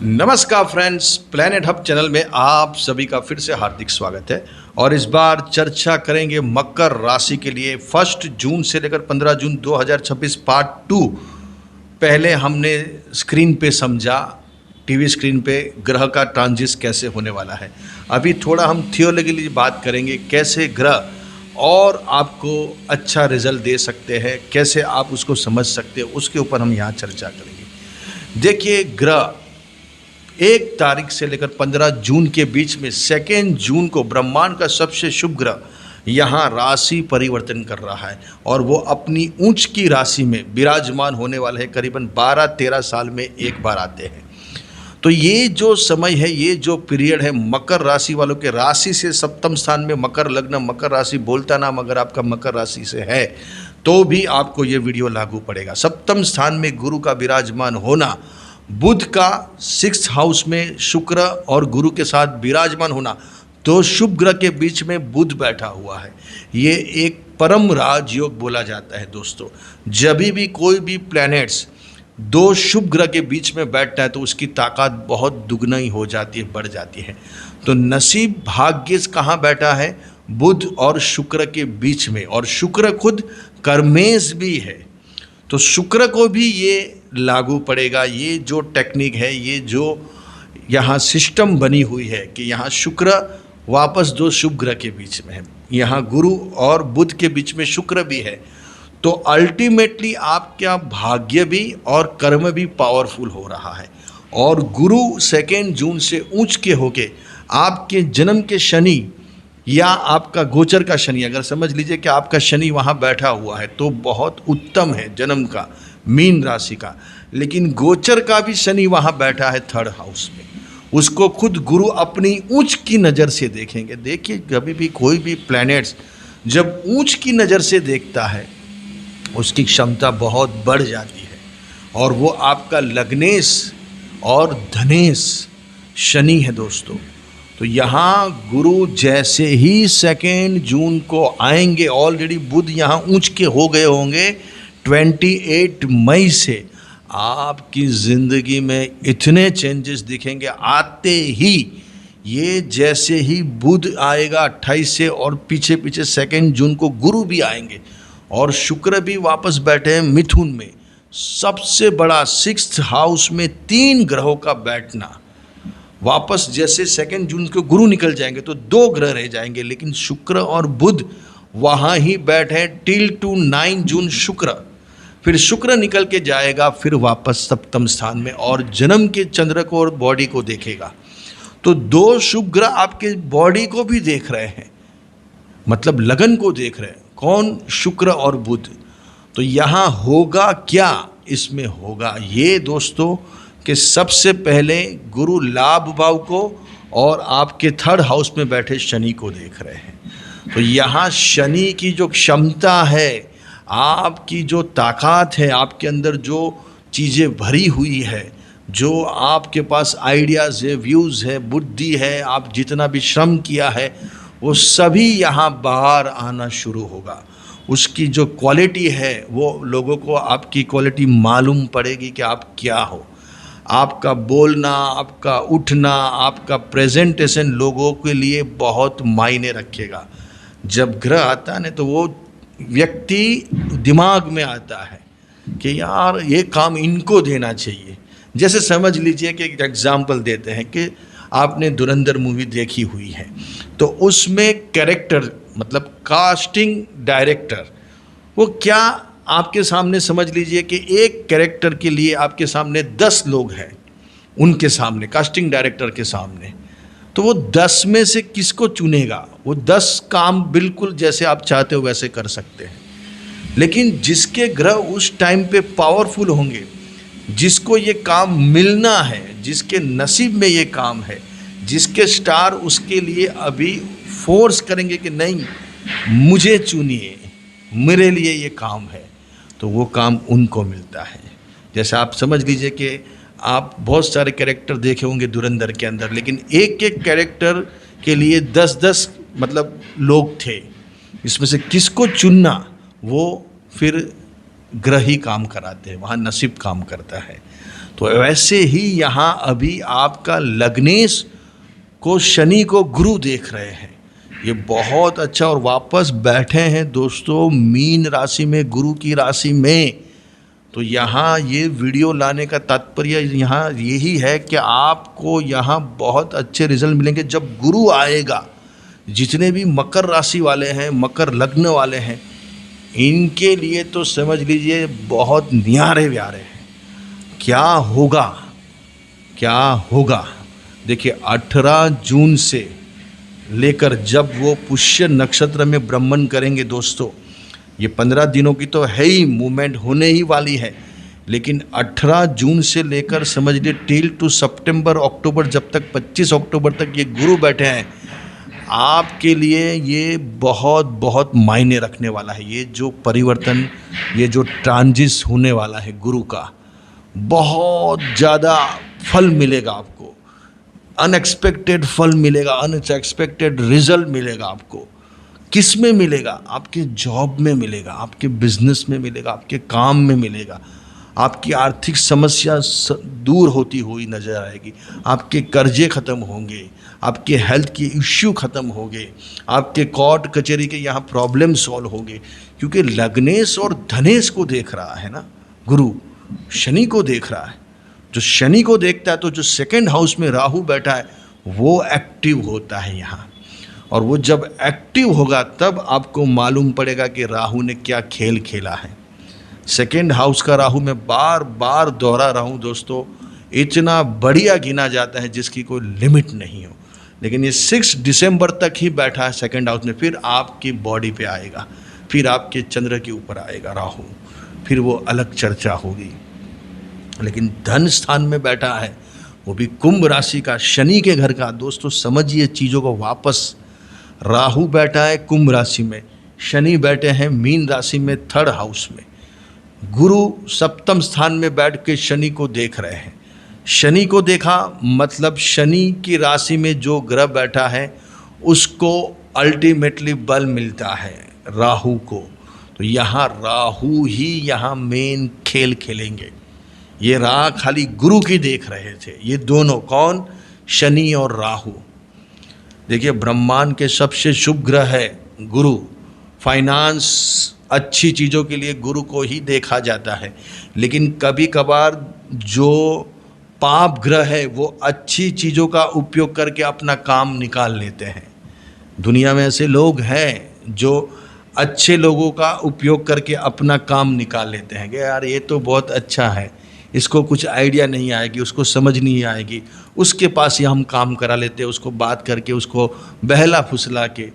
नमस्कार friends, planet hub channel में आप सभी का फिर से हार्दिक स्वागत है। और इस बार चर्चा करेंगे मकर राशि के लिए 1 जून से लेकर 15 जून 2026 पार्ट 2। पहले हमने स्क्रीन पे समझा, टीवी स्क्रीन पे ग्रह का ट्रांजिट कैसे होने वाला है। अभी थोड़ा हम थियोलॉजिकली बात करेंगे कैसे ग्रह और आपको अच्छा रिजल्ट दे सकते हैं, कैसे आप उसको समझ सकते हैं, उसके ऊपर हम यहाँ चर्चा करेंगे। देखिए, ग्रह 1 तारीख से लेकर 15 जून के बीच में 2 जून को ब्रह्मांड का सबसे शुभ ग्रह यहाँ राशि परिवर्तन कर रहा है और वो अपनी उच्च की राशि में विराजमान होने वाले हैं। करीबन 12-13 साल में एक बार आते हैं। तो ये जो समय है, ये जो पीरियड है, मकर राशि वालों के राशि से सप्तम स्थान में मकर लग्न, मकर राशि बोलता नाम अगर आपका मकर राशि से है तो भी आपको ये वीडियो लागू पड़ेगा। सप्तम स्थान में गुरु का विराजमान होना, बुध का 6th हाउस में शुक्र और गुरु के साथ विराजमान होना, तो शुभ ग्रह के बीच में बुध बैठा हुआ है। ये एक परम राजयोग बोला जाता है दोस्तों। जब भी कोई भी प्लैनेट्स 2 शुभ ग्रह के बीच में बैठता है तो उसकी ताकत बहुत दुगना ही हो जाती है, बढ़ जाती है। तो नसीब भाग्य कहाँ बैठा है? बुध और शुक्र के बीच में, और शुक्र खुद कर्मेश भी है। तो शुक्र को भी ये लागू पड़ेगा। ये जो टेक्निक है, ये जो यहाँ सिस्टम बनी हुई है कि यहाँ शुक्र वापस 2 शुभ ग्रह के बीच में है, यहाँ गुरु और बुध के बीच में शुक्र भी है। तो अल्टीमेटली आपका भाग्य भी और कर्म भी पावरफुल हो रहा है। और गुरु 2 जून से ऊंच के होके आपके जन्म के शनि या आपका गोचर का शनि, अगर समझ लीजिए कि आपका शनि वहाँ बैठा हुआ है तो बहुत उत्तम है जन्म का, मीन राशि का। लेकिन गोचर का भी शनि वहाँ बैठा है 3rd हाउस में, उसको खुद गुरु अपनी ऊंच की नज़र से देखेंगे। देखिए, कभी भी कोई भी प्लैनेट्स जब ऊंच की नज़र से देखता है उसकी क्षमता बहुत बढ़ जाती है। और वो आपका लग्नेश और धनेश शनि है दोस्तों। तो यहाँ गुरु जैसे ही 2 जून को आएंगे, ऑलरेडी बुध यहाँ ऊंच के हो गए होंगे 28 मई से, आपकी ज़िंदगी में इतने चेंजेस दिखेंगे आते ही। ये जैसे ही बुध आएगा 28 से, और पीछे पीछे 2 जून को गुरु भी आएंगे और शुक्र भी वापस बैठे हैं मिथुन में। सबसे बड़ा 6th हाउस में 3 ग्रहों का बैठना, वापस जैसे 2 जून को गुरु निकल जाएंगे तो 2 ग्रह रह जाएंगे, लेकिन शुक्र और बुध वहाँ ही बैठे टिल टू 9 जून शुक्र। फिर शुक्र निकल के जाएगा फिर वापस सप्तम स्थान में और जन्म के चंद्र को और बॉडी को देखेगा। तो 2 शुभ ग्रह आपके बॉडी को भी देख रहे हैं, मतलब लगन को देख रहे हैं। कौन? शुक्र और बुध। तो यहाँ होगा क्या? इसमें होगा ये दोस्तों कि सबसे पहले गुरु लाभ भाव को और आपके 3rd हाउस में बैठे शनि को देख रहे हैं। तो यहाँ शनि की जो क्षमता है, आपकी जो ताकत है, आपके अंदर जो चीज़ें भरी हुई है, जो आपके पास आइडियाज़ है, व्यूज़ है, बुद्धि है, आप जितना भी श्रम किया है वो सभी यहाँ बाहर आना शुरू होगा। उसकी जो क्वालिटी है वो लोगों को आपकी क्वालिटी मालूम पड़ेगी कि आप क्या हो। आपका बोलना, आपका उठना, आपका प्रेजेंटेशन लोगों के लिए बहुत मायने रखेगा। जब ग्रह आता है ना तो वो व्यक्ति दिमाग में आता है कि यार ये काम इनको देना चाहिए। जैसे समझ लीजिए कि एक एग्जाम्पल देते हैं कि आपने धुरंधर मूवी देखी हुई है, तो उसमें कैरेक्टर मतलब कास्टिंग डायरेक्टर वो क्या आपके सामने, समझ लीजिए कि एक कैरेक्टर के लिए आपके सामने 10 लोग हैं, उनके सामने कास्टिंग डायरेक्टर के सामने, तो वो 10 में से किसको चुनेगा? वो 10 काम बिल्कुल जैसे आप चाहते हो वैसे कर सकते हैं। लेकिन जिसके ग्रह उस टाइम पे पावरफुल होंगे, जिसको ये काम मिलना है, जिसके नसीब में ये काम है, जिसके स्टार उसके लिए अभी फोर्स करेंगे कि नहीं मुझे चुनिए, मेरे लिए ये काम है, तो वो काम उनको मिलता है। जैसे आप समझ लीजिए कि आप बहुत सारे कैरेक्टर देखे होंगे धुरंधर के अंदर, लेकिन एक एक कैरेक्टर के लिए 10-10 मतलब लोग थे। इसमें से किसको चुनना, वो फिर ग्रह ही काम कराते हैं, वहाँ नसीब काम करता है। तो तो वैसे ही यहाँ अभी आपका लग्नेश को शनि को गुरु देख रहे हैं, ये बहुत अच्छा। और वापस बैठे हैं दोस्तों मीन राशि में, गुरु की राशि में। तो यहाँ ये वीडियो लाने का तात्पर्य यहाँ यही है कि आपको यहाँ बहुत अच्छे रिजल्ट मिलेंगे जब गुरु आएगा। जितने भी मकर राशि वाले हैं, मकर लग्न वाले हैं, इनके लिए तो समझ लीजिए बहुत न्यारे व्यारे हैं। क्या होगा, क्या होगा, देखिए 18 जून से लेकर जब वो पुष्य नक्षत्र में ब्रह्मण करेंगे दोस्तों, ये 15 दिनों की तो है ही, मूवमेंट होने ही वाली है। लेकिन 18 जून से लेकर समझ लीजिए टिल टू सितंबर अक्टूबर, जब तक 25 अक्टूबर तक ये गुरु बैठे हैं, आपके लिए ये बहुत बहुत मायने रखने वाला है। ये जो परिवर्तन, ये जो ट्रांजिस होने वाला है गुरु का, बहुत ज़्यादा फल मिलेगा आपको, अनएक्सपेक्टेड फल मिलेगा, अनएक्सपेक्टेड रिजल्ट मिलेगा आपको। किस में मिलेगा? आपके जॉब में मिलेगा, आपके बिजनेस में मिलेगा, आपके काम में मिलेगा। आपकी आर्थिक समस्या दूर होती हुई नजर आएगी, आपके कर्जे खत्म होंगे, आपके हेल्थ के इश्यू खत्म होंगे, आपके कोर्ट कचहरी के यहाँ प्रॉब्लम सॉल्व होंगे। क्योंकि लग्नेश और धनेश को देख रहा है ना गुरु, शनि को देख रहा है। जो शनि को देखता है तो जो सेकंड हाउस में राहु बैठा है वो एक्टिव होता है यहाँ, और वो जब एक्टिव होगा तब आपको मालूम पड़ेगा कि राहु ने क्या खेल खेला है। सेकेंड हाउस का राहु मैं बार बार दोहरा रहा हूँ दोस्तों, इतना बढ़िया गिना जाता है जिसकी कोई लिमिट नहीं हो। लेकिन ये 6 दिसंबर तक ही बैठा है सेकेंड हाउस में, फिर आपकी बॉडी पे आएगा, फिर आपके चंद्र के ऊपर आएगा राहु, फिर वो अलग चर्चा होगी। लेकिन धन स्थान में बैठा है, वो भी कुंभ राशि का, शनि के घर का। दोस्तों समझिए चीज़ों को वापस, राहु बैठा है कुंभ राशि में, शनि बैठे हैं मीन राशि में 3rd हाउस में, गुरु सप्तम स्थान में बैठ के शनि को देख रहे हैं। शनि को देखा मतलब शनि की राशि में जो ग्रह बैठा है उसको अल्टीमेटली बल मिलता है राहु को। तो यहाँ राहु ही यहाँ मेन खेल खेलेंगे। ये राह खाली गुरु की देख रहे थे, ये दोनों कौन, शनि और राहु। देखिए ब्रह्मांड के सबसे शुभ ग्रह है गुरु, फाइनेंस अच्छी चीज़ों के लिए गुरु को ही देखा जाता है। लेकिन कभी कभार जो पाप ग्रह है वो अच्छी चीज़ों का उपयोग करके अपना काम निकाल लेते हैं। दुनिया में ऐसे लोग हैं जो अच्छे लोगों का उपयोग करके अपना काम निकाल लेते हैं कि यार ये तो बहुत अच्छा है, इसको कुछ आइडिया नहीं आएगी, उसको समझ नहीं आएगी, उसके पास ही हम काम करा लेते हैं, उसको बात करके उसको बहला फुसला के,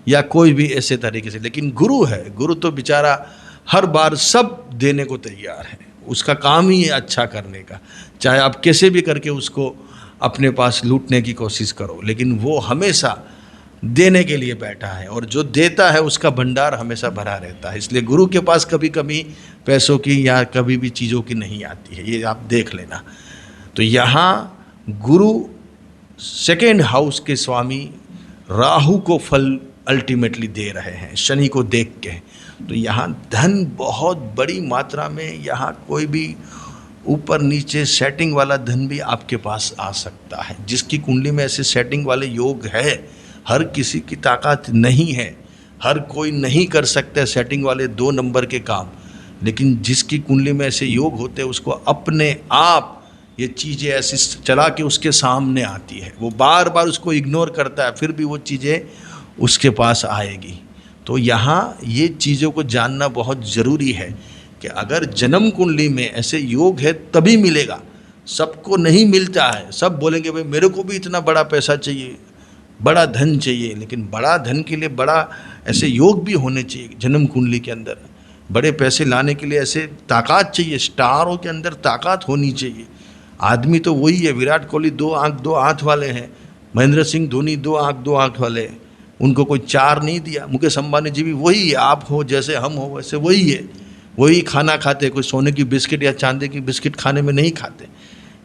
या कोई भी ऐसे तरीके से। लेकिन गुरु है, गुरु तो बेचारा हर बार सब देने को तैयार है, उसका काम ही है अच्छा करने का, चाहे आप कैसे भी करके उसको अपने पास लूटने की कोशिश करो, लेकिन वो हमेशा देने के लिए बैठा है, और जो देता है उसका भंडार हमेशा भरा रहता है। इसलिए गुरु के पास कभी कभी पैसों की या कभी भी चीज़ों की नहीं आती है, ये आप देख लेना। तो यहाँ गुरु सेकेंड हाउस के स्वामी राहु को फल अल्टीमेटली दे रहे हैं शनि को देख के। तो यहाँ धन बहुत बड़ी मात्रा में, यहाँ कोई भी ऊपर नीचे सेटिंग वाला धन भी आपके पास आ सकता है। जिसकी कुंडली में ऐसे सेटिंग वाले योग है, हर किसी की ताकत नहीं है, हर कोई नहीं कर सकता सेटिंग वाले 2 नंबर के काम, लेकिन जिसकी कुंडली में ऐसे योग होते हैं उसको अपने आप ये चीज़ें ऐसी चला के उसके सामने आती है, वो बार बार उसको इग्नोर करता है, फिर भी वो चीज़ें उसके पास आएगी। तो यहाँ ये चीज़ों को जानना बहुत ज़रूरी है कि अगर जन्म कुंडली में ऐसे योग है तभी मिलेगा, सबको नहीं मिलता है। सब बोलेंगे भाई मेरे को भी इतना बड़ा पैसा चाहिए, बड़ा धन चाहिए, लेकिन बड़ा धन के लिए बड़ा ऐसे योग भी होने चाहिए जन्म कुंडली के अंदर। बड़े पैसे लाने के लिए ऐसे ताकत चाहिए, स्टारों के अंदर ताकत होनी चाहिए। आदमी तो वही है, विराट कोहली 2 आँख 2 हाथ वाले हैं, महेंद्र सिंह धोनी 2 आँख 2 हाथ वाले हैं, उनको कोई 4 नहीं दिया। मुकेश अंबानी जी भी वही है, आप हो जैसे हम हो वैसे वही है, वही खाना खाते, कोई सोने की बिस्किट या चांदी की बिस्किट खाने में नहीं खाते।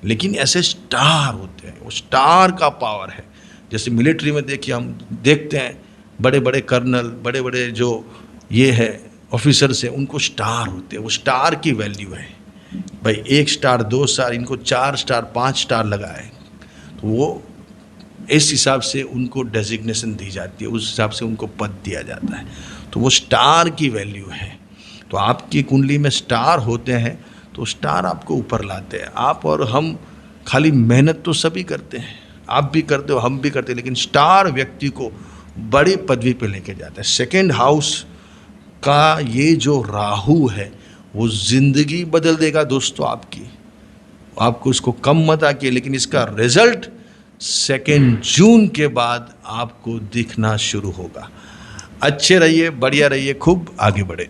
लेकिन ऐसे स्टार होते हैं, वो स्टार का पावर है। जैसे मिलिट्री में देखिए, हम देखते हैं बड़े बड़े कर्नल, बड़े बड़े जो ये है ऑफिसर्स हैं, उनको स्टार होते हैं, वो स्टार की वैल्यू है। भाई 1 स्टार 2 स्टार, इनको 4 स्टार 5 स्टार लगाए, तो वो इस हिसाब से उनको डेजिग्नेशन दी जाती है, उस हिसाब से उनको पद दिया जाता है। तो वो स्टार की वैल्यू है। तो आपकी कुंडली में स्टार होते हैं तो स्टार आपको ऊपर लाते हैं। आप और हम खाली मेहनत तो सभी करते हैं, आप भी करते हो, हम भी करते हैं, लेकिन स्टार व्यक्ति को बड़ी पदवी पे लेके जाता है। सेकंड हाउस का ये जो राहु है वो ज़िंदगी बदल देगा दोस्तों आपकी। आपको इसको कम मत आके, लेकिन इसका रिजल्ट 2 जून के बाद आपको दिखना शुरू होगा। अच्छे रहिए, बढ़िया रहिए, खूब आगे बढ़े।